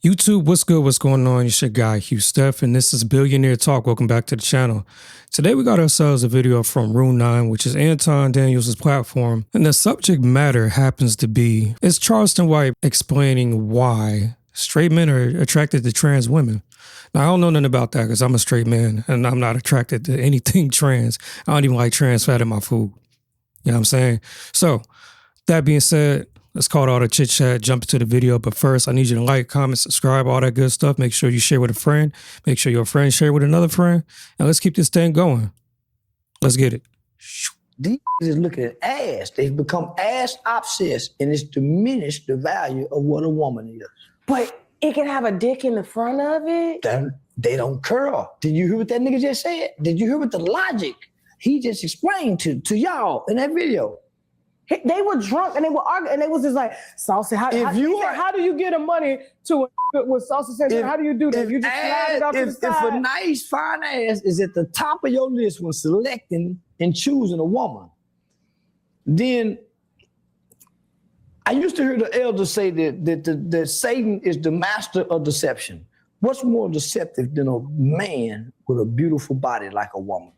YouTube, what's good? What's going on? It's your guy, Hugh Steph, and this is Billionaire Talk. Welcome back to the channel. Today, we got ourselves a video from Room 9, which is Anton Daniels' platform. And the subject matter happens to be, is Charleston White explaining why straight men are attracted to trans women. Now, I don't know nothing about that because I'm a straight man and I'm not attracted to anything trans. I don't even like trans fat in my food. You know what I'm saying? So, that being said, let's call it all the chit chat, jump into the video. But first, I need you to like, comment, subscribe, all that good stuff. Make sure you share with a friend. Make sure your friend share with another friend. And let's keep this thing going. Let's get it. These is looking at ass. They've become ass obsessed, and it's diminished the value of what a woman is. But it can have a dick in the front of it? They don't curl. Did you hear what that nigga just said? Did you hear what the logic he just explained to y'all in that video? They were drunk and they were arguing and they was just like, Saucy, how do you get a money to what Saucy says? How do you do that? You just slide it off to the side? If a nice, fine ass is at the top of your list when selecting and choosing a woman, then I used to hear the elders say that Satan is the master of deception. What's more deceptive than a man with a beautiful body like a woman?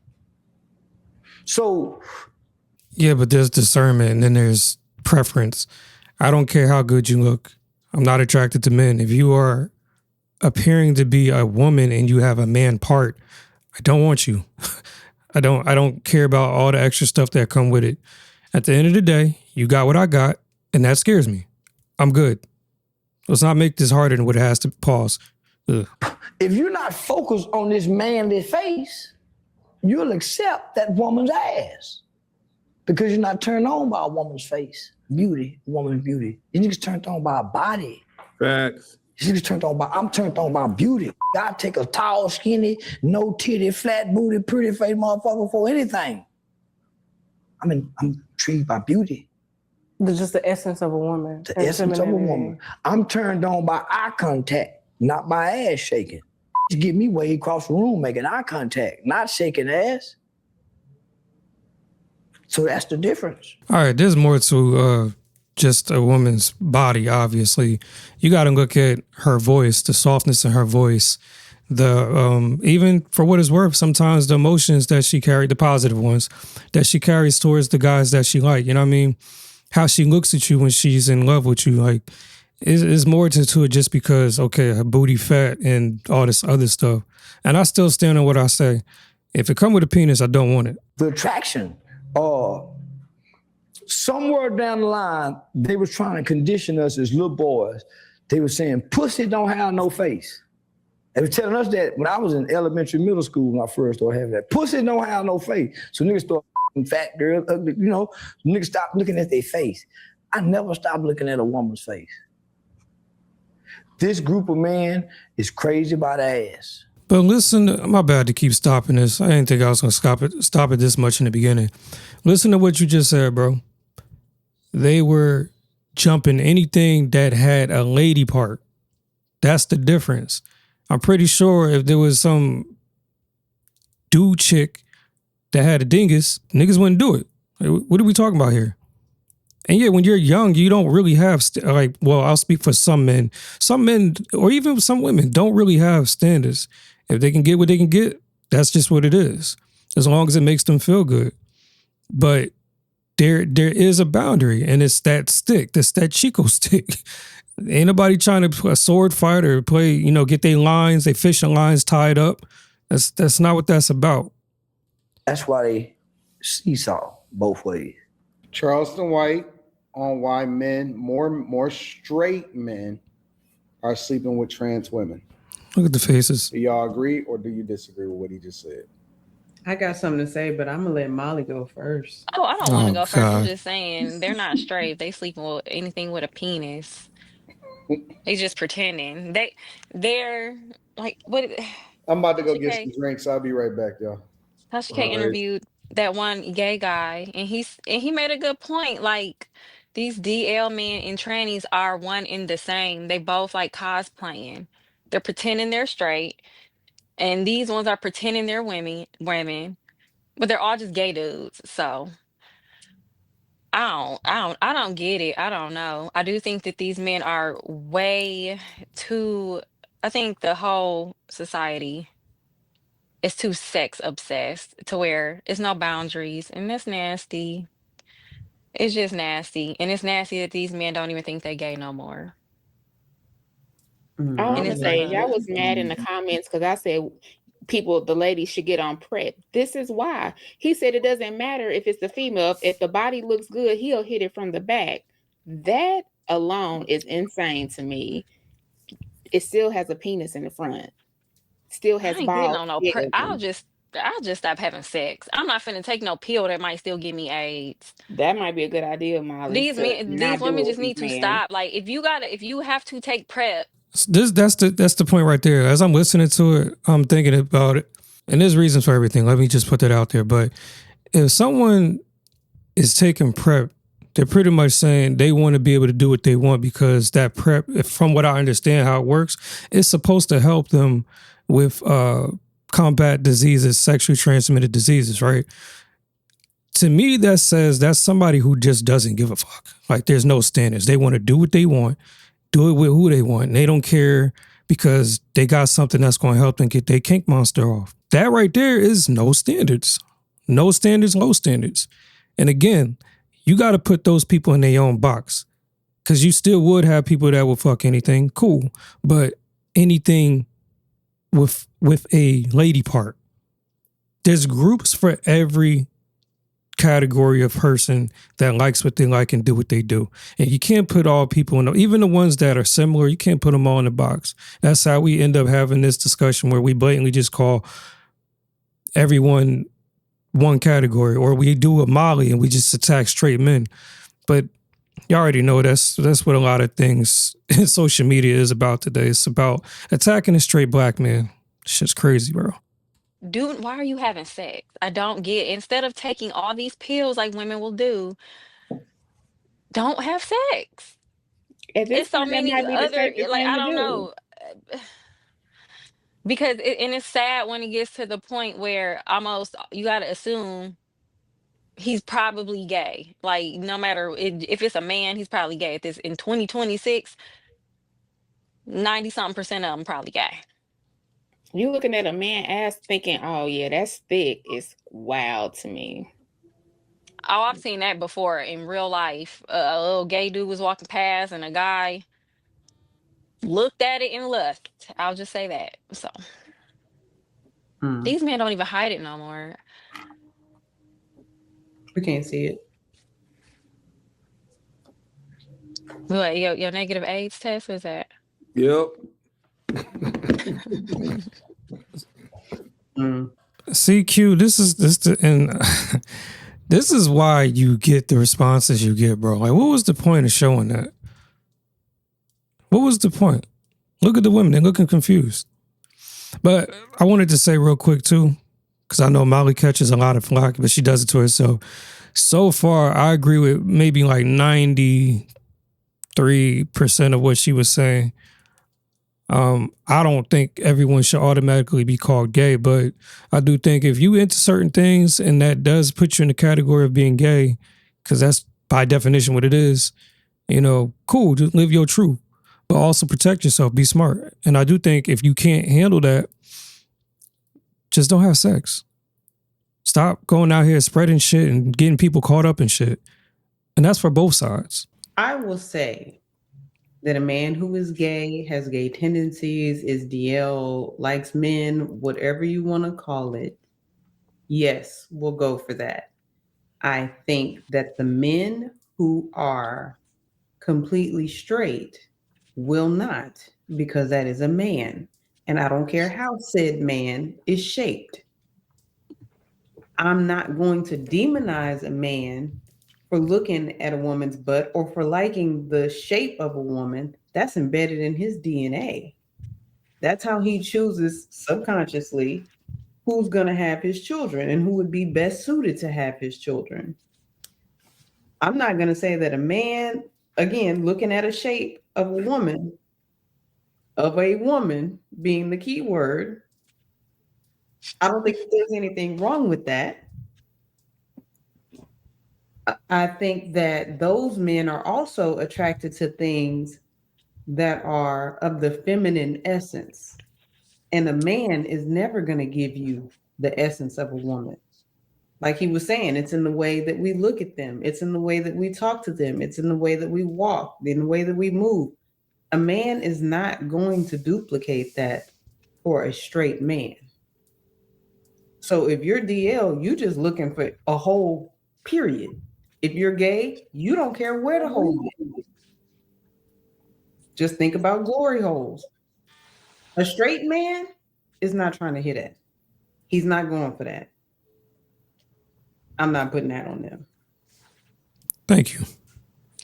So, yeah, but there's discernment and then there's preference. I don't care how good you look. I'm not attracted to men. If you are appearing to be a woman and you have a man part, I don't want you. I don't care about all the extra stuff that come with it. At the end of the day, you got what I got, and that scares me. I'm good. Let's not make this harder than what it has to. Pause. Ugh. If you're not focused on this manly face, you'll accept that woman's ass because you're not turned on by a woman's face, beauty, woman's beauty. You niggas turned on by a body. Facts. You niggas turned on by, I'm turned on by beauty. I take a tall, skinny, no titty, flat booty, pretty face motherfucker for anything. I'm intrigued by beauty. Just the essence of a woman. The essence of a woman. I'm turned on by eye contact, not by ass shaking. You get me way across the room making eye contact, not shaking ass. So that's the difference. All right, there's more to just a woman's body, obviously. You got to look at her voice, the softness in her voice, the even for what it's worth, sometimes the emotions that she carried, the positive ones, that she carries towards the guys that she like, you know what I mean? How she looks at you when she's in love with you, like, is more to it just because, okay, her booty fat and all this other stuff. And I still stand on what I say. If it come with a penis, I don't want it. The attraction. Somewhere down the line, they was trying to condition us as little boys. They were saying, pussy don't have no face. They were telling us that when I was in elementary, middle school, when I first started having that. Pussy don't have no face. So niggas start fat girls, ugly, you know, niggas stop looking at their face. I never stopped looking at a woman's face. This group of men is crazy about ass. But listen, my bad to keep stopping this. I didn't think I was going to stop it this much in the beginning. Listen to what you just said, bro. They were jumping anything that had a lady part. That's the difference. I'm pretty sure if there was some dude chick that had a dingus, niggas wouldn't do it. Like, what are we talking about here? And yeah, when you're young, you don't really have, well, I'll speak for some men. Some men, or even some women, don't really have standards. If they can get what they can get, that's just what it is. As long as it makes them feel good. But there is a boundary, and it's that stick. That's that Chico stick. Ain't nobody trying to play a sword fight or play, you know, get their lines, they fishing lines tied up. That's not what that's about. That's why they seesaw both ways. Charleston White on why men, more straight men, are sleeping with trans women. Look at the faces. Do y'all agree or do you disagree with what he just said? I got something to say, but I'm gonna let Molly go first. Oh, I don't want to go first. I'm God. just saying they're not straight. They sleeping with anything with a penis. They just pretending. They're like what? I'm about to go Tasha get K. some drinks. I'll be right back, y'all. Tasha K All right. interviewed that one gay guy, and he made a good point. Like these DL men and trannies are one in the same. They both like cosplaying. They're pretending they're straight, and these ones are pretending they're women, but they're all just gay dudes. So I don't get it. I don't know. I do think that these men are way too, I think the whole society is too sex obsessed to where it's no boundaries, and that's nasty. It's just nasty. And it's nasty that these men don't even think they gay no more. I And want to it's say, y'all fucked. was mad in the comments because I said the ladies should get on prep. This is why. He said it doesn't matter if it's the female. If the body looks good, he'll hit it from the back. That alone is insane to me. It still has a penis in the front. Still I has ain't getting balls. on no I'll just stop having sex. I'm not finna take no pill that might still give me AIDS. That might be a good idea, Molly, to These not do women it with just these need to men. stop. Like if you have to take PrEP, That's the point right there. As I'm listening to it, I'm thinking about it, and there's reasons for everything. Let me just put that out there. But if someone is taking PrEP, they're pretty much saying they want to be able to do what they want because that PrEP, from what I understand how it works, is supposed to help them with combat diseases, sexually transmitted diseases, right? To me, that says that's somebody who just doesn't give a fuck. Like there's no standards. They want to do what they want, do it with who they want. And they don't care because they got something that's going to help them get their kink monster off. That right there is no standards. No standards, low standards. And again, you got to put those people in their own box because you still would have people that will fuck anything. Cool. But anything with a lady part, there's groups for every category of person that likes what they like and do what they do. And you can't put all people in, even the ones that are similar, you can't put them all in a box. That's how we end up having this discussion where we blatantly just call everyone one category, or we do a Molly and we just attack straight men. But you already know that's what a lot of things in social media is about today. It's about attacking a straight black man. Shit's crazy, bro. dude, why are you having sex? I don't get instead of taking all these pills like women will do, don't have sex. At this It's so point, that many might be the other safest like thing I to don't do. know. Because and it's sad when it gets to the point where almost you got to assume he's probably gay. Like no matter if it's a man, he's probably gay. At this in 2026, 90 something percent of them probably gay. You looking at a man ass thinking, oh yeah, that's thick. It's wild to me. Oh, I've seen that before in real life. A little gay dude was walking past and a guy looked at it and left. I'll just say that. So these men don't even hide it no more. We can't see it. What, your negative AIDS test was that? Yep. CQ, this is why you get the responses you get, bro. Like, what was the point of showing that? What was the point? Look at the women; they're looking confused. But I wanted to say real quick too, because I know Molly catches a lot of flack, but she does it to herself. So far, I agree with maybe like 93% of what she was saying. I don't think everyone should automatically be called gay, but I do think if you into certain things and that does put you in the category of being gay, because that's by definition what it is, cool, just live your truth, but also protect yourself, be smart. And I do think if you can't handle that, just don't have sex. Stop going out here spreading shit and getting people caught up in shit. And that's for both sides. I will say that a man who is gay, has gay tendencies, is DL, likes men, whatever you want to call it, yes, we'll go for that. I think that the men who are completely straight will not, because that is a man. And I don't care how said man is shaped. I'm not going to demonize a man for looking at a woman's butt or for liking the shape of a woman. That's embedded in his DNA. That's how he chooses subconsciously who's going to have his children and who would be best suited to have his children. I'm not going to say that a man, again, looking at a shape of a woman being the key word, I don't think there's anything wrong with that. I think that those men are also attracted to things that are of the feminine essence. And a man is never going to give you the essence of a woman. Like he was saying, it's in the way that we look at them, it's in the way that we talk to them, it's in the way that we walk, in the way that we move. A man is not going to duplicate that for a straight man. So if you're DL, you just looking for a hole, period. If you're gay, you don't care where the hole is. Just think about glory holes. A straight man is not trying to hit it. He's not going for that. I'm not putting that on them. Thank you.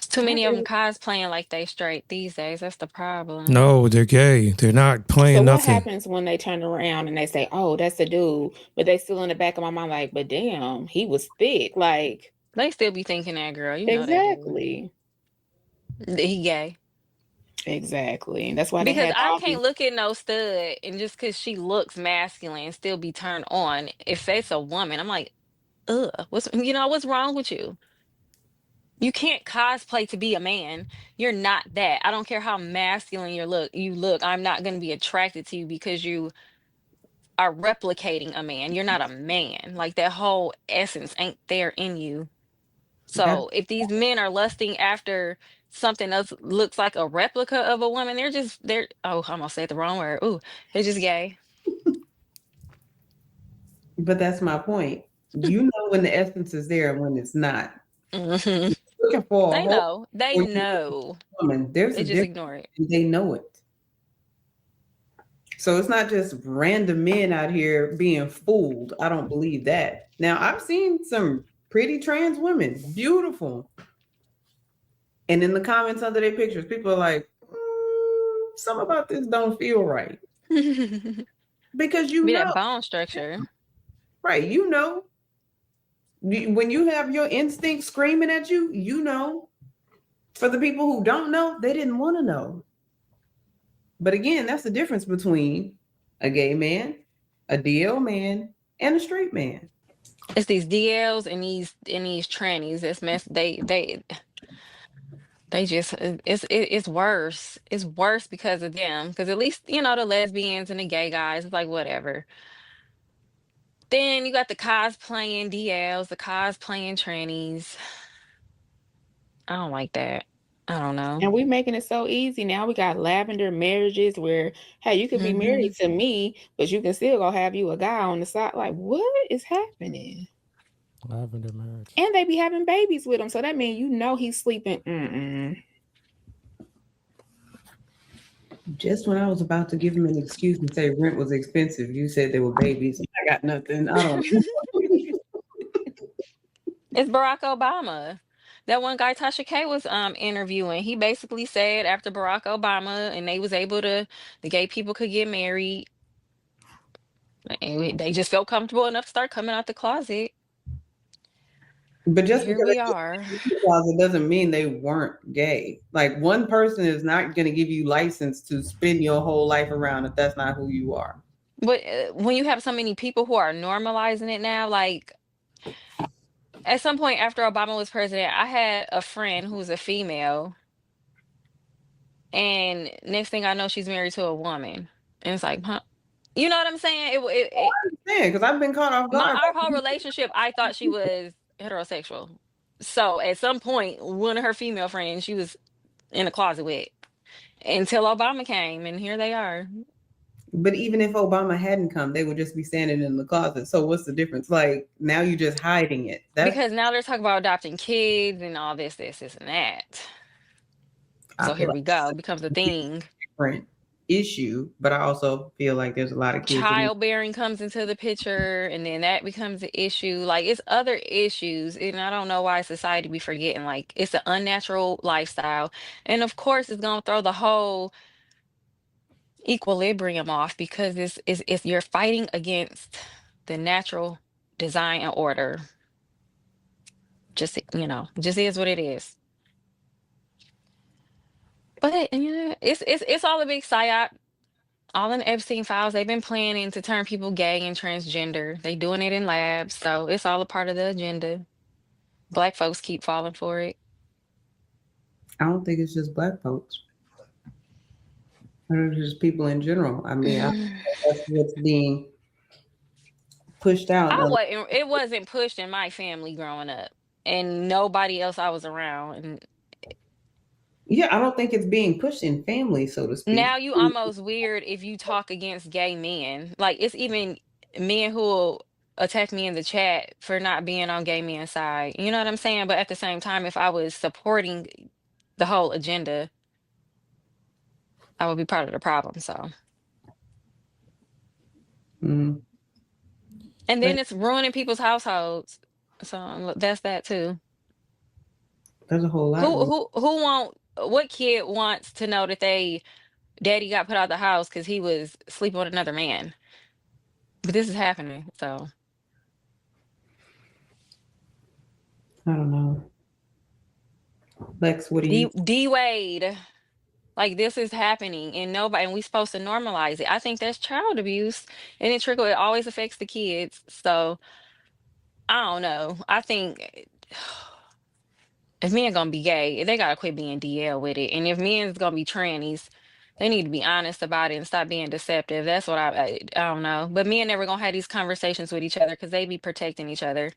Too many of them cosplaying like they straight these days. That's the problem. No, they're gay. They're not playing So what nothing. happens when they turn around and they say, "Oh, that's a dude," but they still in the back of my mind like, "But damn, he was thick." Like They still be thinking that, girl. You know exactly, that he gay. exactly. That's why they Because had I all can't these. look at no stud and just because she looks masculine and still be turned on. If it's a woman, I'm like, ugh, what's wrong with you? You can't cosplay to be a man. You're not that. I don't care how masculine you look. I'm not gonna be attracted to you because you are replicating a man. You're not a man. Like that whole essence ain't there in you. That, So if these men are lusting after something else looks like a replica of a woman, they're oh, I'm gonna say it the wrong word. Ooh, they're just gay. but that's my point. You know when the essence is there and when it's not. Hmm. Looking for a They whole know. They or you know. woman. There's They a just difference. ignore it. And they know it. So it's not just random men out here being fooled. I don't believe that. Now I've seen some pretty trans women, beautiful. And in the comments under their pictures, people are like, something about this don't feel right. Be Because you know, that bone structure. right? You know, when you have your instinct screaming at you, you know. For the people who don't know, they didn't want to know. But again, that's the difference between a gay man, a DL man, and a straight man. It's these DLs and these trannies. That's mess. They just it's worse. It's worse because of them. Because at least the lesbians and the gay guys. It's like whatever. Then you got the cosplaying DLs, the cosplaying trannies. I don't like that. I don't know. And we making it so easy now. We got lavender marriages where, hey, you could be Hmm. married to me, but you can still go have you a guy on the side. Like, what is happening? Lavender marriage. And they be having babies with him, so that means he's sleeping. Just when I was about to give him an excuse and say rent was expensive, you said they were babies. I got nothing. I don't know. It's Barack Obama. That one guy Tasha K was interviewing. He basically said after Barack Obama and the gay people could get married, and they just felt comfortable enough to start coming out the closet. But And just here because we are. it doesn't mean they weren't gay. Like one person is not going to give you license to spend your whole life around if that's not who you are. But when you have so many people who are normalizing it now, like at some point after Obama was president, I had a friend who was a female, and next thing I know, she's married to a woman, and it's like, huh? You know what I'm saying? Yeah, because I've been caught off guard. Our whole relationship, I thought she was heterosexual. So at some point, one of her female friends, she was in the closet with, until Obama came, and here they are. But even if Obama hadn't come, they would just be standing in the closet. So what's the difference? Like now you're just hiding it. That's Because now they're talking about adopting kids and all this, and that. I So feel here like we go. It becomes a thing. different issue, but I also feel like there's a lot of kids that need. Childbearing comes into the picture, and then that becomes an issue. Like it's other issues, and I don't know why society be forgetting. Like it's an unnatural lifestyle, and of course, it's gonna throw the whole equilibrium off because it's you're fighting against the natural design and order. Just is what it is. But it's all a big psyop. All in the Epstein files. They've been planning to turn people gay and transgender. They doing it in labs, so it's all a part of the agenda. Black folks keep falling for it. I don't think it's just Black folks. I think it's just people in general. I mean, that's what's being pushed out. It wasn't pushed in my family growing up, and nobody else I was around. And yeah, I don't think it's being pushed in family, so to speak. now you almost weird if you talk against gay men. Like it's even men who will attack me in the chat for not being on gay men's side. You know what I'm saying? But at the same time, if I was supporting the whole agenda, I would be part of the problem. So, Mm. and then it's ruining people's households. So that's that too. There's a whole lot. What kid wants to know that they daddy got put out the house because he was sleeping with another man? But this is happening, so I don't know. Lex, what do you? D Wade, like this is happening, and we supposed to normalize it. I think that's child abuse, and it always affects the kids. So I don't know. I think if men gonna be gay, they gotta quit being DL with it, and if men's gonna be trannies, they need to be honest about it and stop being deceptive. That's what I don't know. But men never gonna have these conversations with each other because they be protecting each other.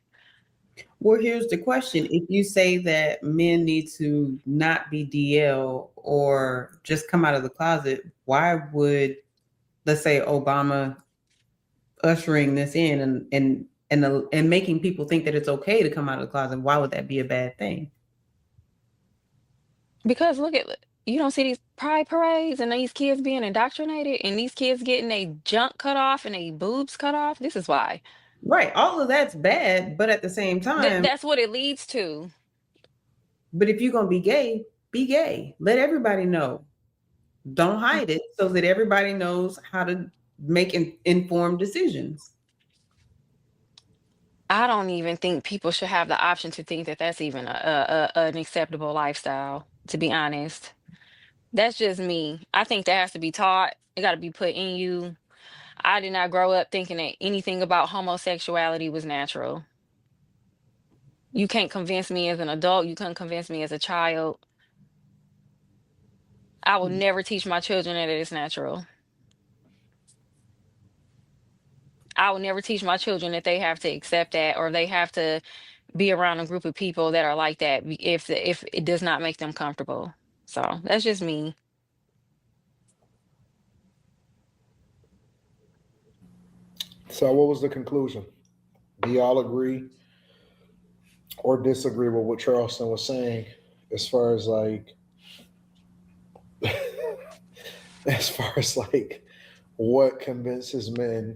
Well, here's the question. If you say that men need to not be DL or just come out of the closet, why would, let's say, Obama ushering this in and making people think that it's okay to come out of the closet, why would that be a bad thing? Because you don't see these pride parades and these kids being indoctrinated and these kids getting their junk cut off and their boobs cut off. This is why. Right. All of that's bad, but at the same time, that's what it leads to. But if you're going to be gay, be gay. Let everybody know. Don't hide it so that everybody knows how to make informed decisions. I don't even think people should have the option to think that that's even an acceptable lifestyle, to be honest. That's just me. I think that has to be taught. It got to be put in you. I did not grow up thinking that anything about homosexuality was natural. You can't convince me as an adult. You couldn't convince me as a child. I will never teach my children that it's natural. I will never teach my children that they have to accept that or they have to be around a group of people that are like that if it does not make them comfortable. So that's just me. So what was the conclusion? Do y'all agree or disagree with what Charleston was saying as far as like what convinces men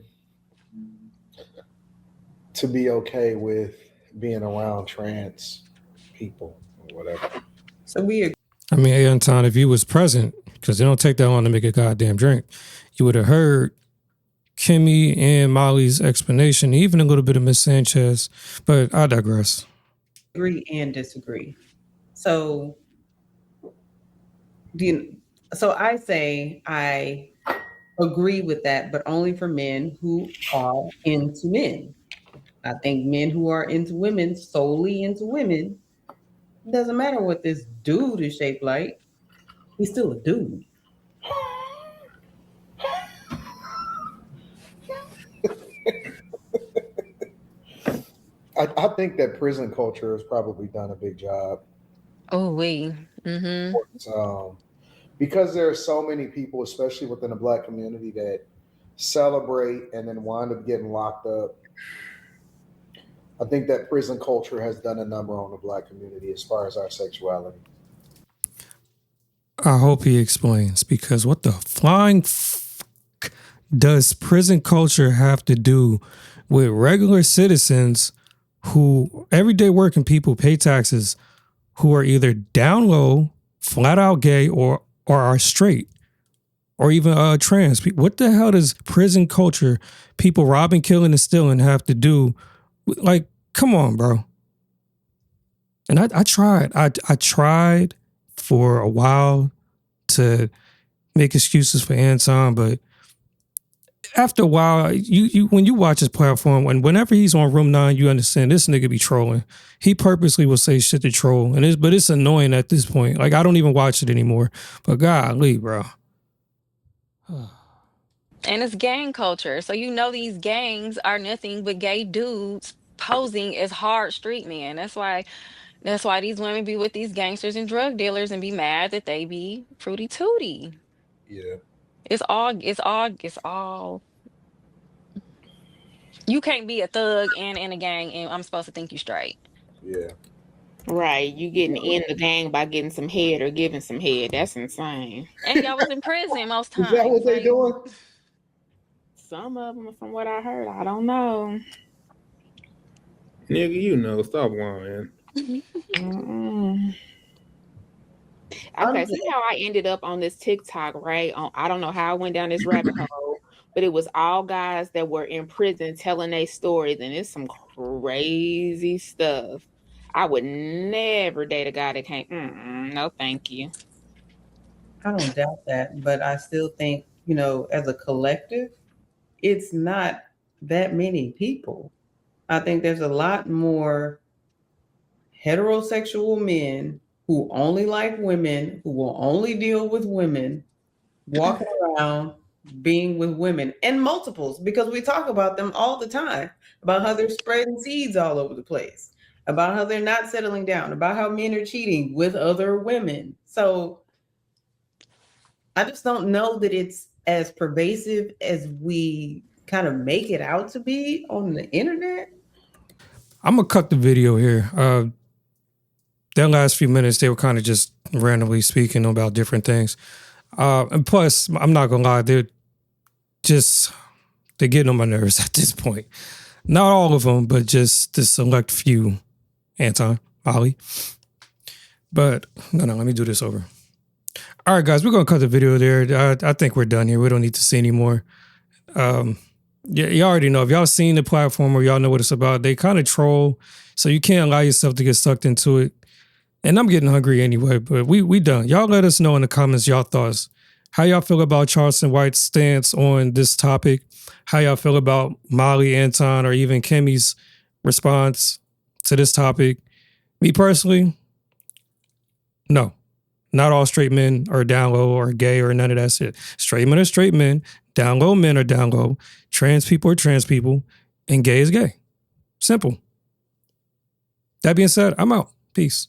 to be okay with being around trans people or whatever? So we agree. I mean, Anton, if you was present, because it don't take that long to make a goddamn drink, you would have heard Kimmy and Molly's explanation, even a little bit of Miss Sanchez, but I digress. Agree and disagree. So I say I agree with that, but only for men who are into men. I think men who are into women, solely into women, doesn't matter what this dude is shaped like, he's still a dude. I think that prison culture has probably done a big job. Oh, because there are so many people, especially within the Black community, that celebrate and then wind up getting locked up. I think that prison culture has done a number on the Black community as far as our sexuality. I hope he explains, because what the flying does prison culture have to do with regular citizens who, everyday working people, pay taxes, who are either down low, flat out gay, or are straight, or even trans people? What the hell does prison culture, people robbing, killing, and stealing, have to do? Like, come on, bro. And I tried. I tried for a while to make excuses for Anton, but after a while, you when you watch his platform, and whenever he's on Room 9, you understand this nigga be trolling. He purposely will say shit to troll, but it's annoying at this point. Like, I don't even watch it anymore. But golly, bro. And it's gang culture. So you know these gangs are nothing but gay dudes posing as hard street men. That's why these women be with these gangsters and drug dealers and be mad that they be fruity tooty. Yeah. It's all. You can't be a thug and in a gang and I'm supposed to think you straight. Yeah. Right. You getting in the gang by getting some head or giving some head. That's insane. And y'all was in prison most Is that what times. they Like, doing? Some of them, from what I heard, I don't know. Nigga, you know, stop lying. Mm-mm. Okay, so how I ended up on this TikTok, right? I don't know how I went down this rabbit hole, but it was all guys that were in prison telling their stories, and it's some crazy stuff. I would never date a guy that can't. No, thank you. I don't doubt that, but I still think, as a collective, it's not that many people. I think there's a lot more heterosexual men who only like women, who will only deal with women, walking around being with women and multiples, because we talk about them all the time, about how they're spreading seeds all over the place, about how they're not settling down, about how men are cheating with other women. So I just don't know that it's as pervasive as we kind of make it out to be on the internet. I'm going to cut the video here. That last few minutes, they were kind of just randomly speaking about different things. And plus, I'm not going to lie, they're getting on my nerves at this point. Not all of them, but just the select few. Anton, Ollie. But, no, let me do this over. All right, guys, we're going to cut the video there. I think we're done here. We don't need to see anymore. Yeah, you already know. If y'all seen the platform or y'all know what it's about, they kind of troll, so you can't allow yourself to get sucked into it. And I'm getting hungry anyway, but we done. Y'all let us know in the comments y'all thoughts. How y'all feel about Charleston White's stance on this topic? How y'all feel about Molly, Anton, or even Kimmy's response to this topic? Me personally, no. Not all straight men are down low or gay or none of that shit. Straight men are straight men. Down low men are down low. Trans people are trans people. And gay is gay. Simple. That being said, I'm out. Peace.